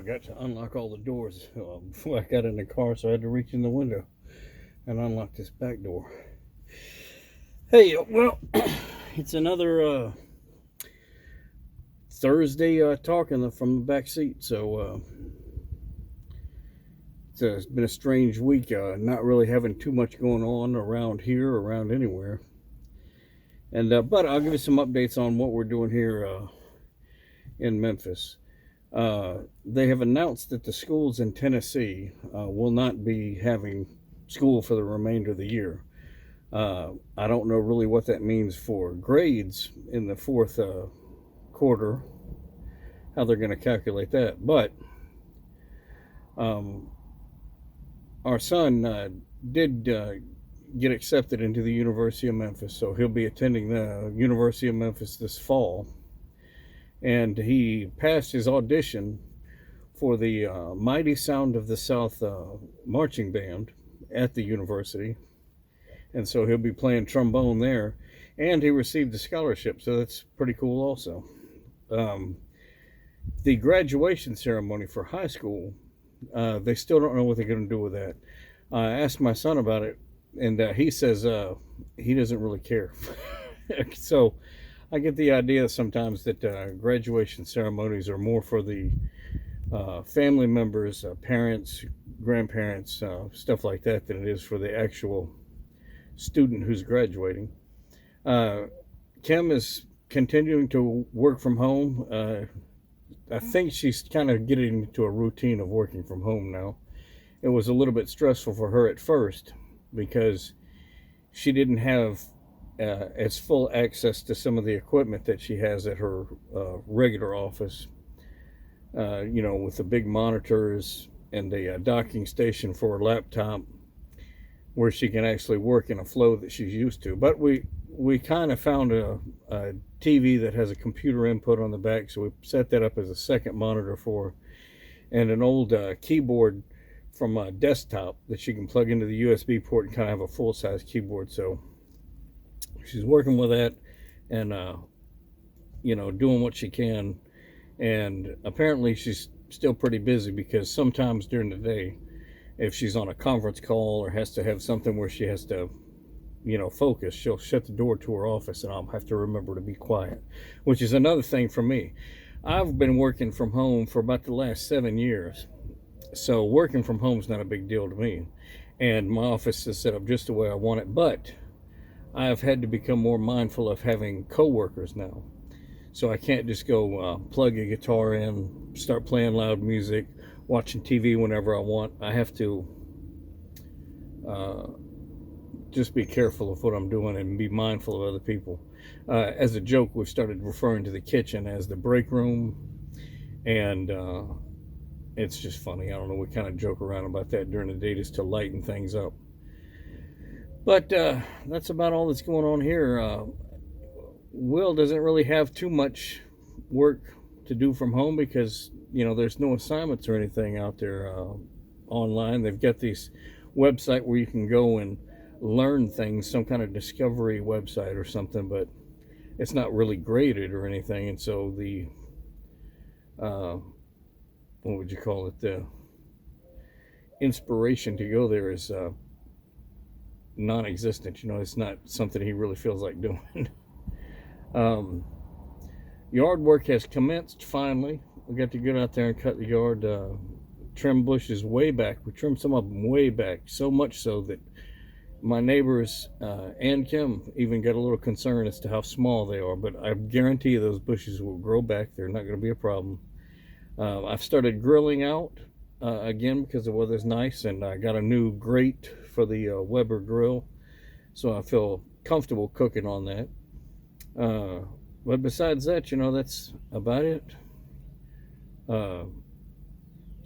forgot to unlock all the doors before I got in the car, so I had to reach in the window and unlock this back door. Hey, well, it's another Thursday talking from the Backseat, so it's been a strange week, not really having too much going on around here, around anywhere. And but I'll give you some updates on what we're doing here in Memphis. They have announced that the schools in Tennessee will not be having school for the remainder of the year. I don't know really what that means for grades in the fourth quarter, how they're going to calculate that. But our son did get accepted into the University of Memphis, so he'll be attending the University of Memphis this fall. And he passed his audition for the Mighty Sound of the South marching band at the university. And so he'll be playing trombone there. And he received a scholarship, so that's pretty cool also. The graduation ceremony for high school, they still don't know what they're going to do with that. I asked my son about it, and he says he doesn't really care. So I get the idea sometimes that graduation ceremonies are more for the family members, parents, grandparents, stuff like that, than it is for the actual student who's graduating. Kim is continuing to work from home. I think she's kind of getting into a routine of working from home now. It was a little bit stressful for her at first because she didn't have as full access to some of the equipment that she has at her regular office, with the big monitors and the docking station for her laptop where she can actually work in a flow that she's used to. But we kind of found a TV that has a computer input on the back, so we set that up as a second monitor for her, and an old keyboard from a desktop that she can plug into the USB port and kind of have a full-size keyboard. So she's working with that and doing what she can. And apparently she's still pretty busy, because sometimes during the day, if she's on a conference call or has to have something where she has to focus, she'll shut the door to her office, and I'll have to remember to be quiet, which is another thing for me. I've been working from home for about the last 7 years, so working from home is not a big deal to me, and my office is set up just the way I want it. But I've had to become more mindful of having coworkers now, so I can't just go plug a guitar in, start playing loud music, watching TV whenever I want. I have to just be careful of what I'm doing and be mindful of other people. As a joke, we've started referring to the kitchen as the break room, and it's just funny. I don't know, we kind of joke around about that during the day just to lighten things up. But that's about all that's going on here. Will doesn't really have too much work to do from home because, there's no assignments or anything out there online. They've got this website where you can go and learn things, some kind of discovery website or something, but it's not really graded or anything. And so the, what would you call it? The inspiration to go there is non-existent. It's not something he really feels like doing. Yard work has commenced finally. We got to get out there and cut the yard, trim bushes way back. We trimmed some of them way back, so much so that my neighbors and Kim even got a little concerned as to how small they are. But I guarantee you those bushes will grow back. They're not going to be a problem. I've started grilling out again because the weather's nice, and I got a new grate for the Weber grill, so I feel comfortable cooking on that. But besides that, that's about it.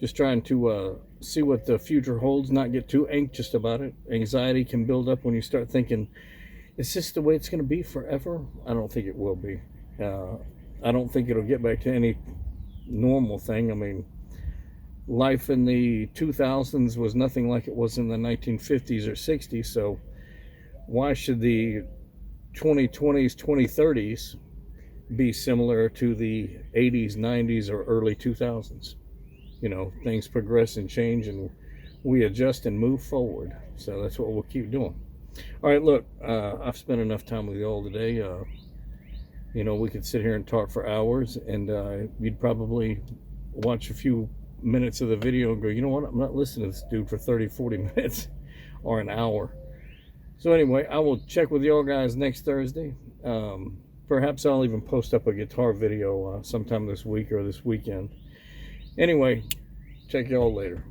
Just trying to see what the future holds, not get too anxious about it. Anxiety can build up when you start thinking, is this the way it's going to be forever? I don't think it will be. I don't think it'll get back to any normal thing. I mean, life in the 2000s was nothing like it was in the 1950s or 60s, so why should the 2020s, 2030s be similar to the 80s, 90s, or early 2000s? you know, things progress and change, and we adjust and move forward. So that's what we'll keep doing. All right, look, I've spent enough time with you all today. You know, we could sit here and talk for hours, and you'd probably watch a few minutes of the video and go, you know what, I'm not listening to this dude for 30-40 minutes or an hour. So anyway, I will check with y'all guys next Thursday. Perhaps I'll even post up a guitar video sometime this week or this weekend. Anyway, check y'all later.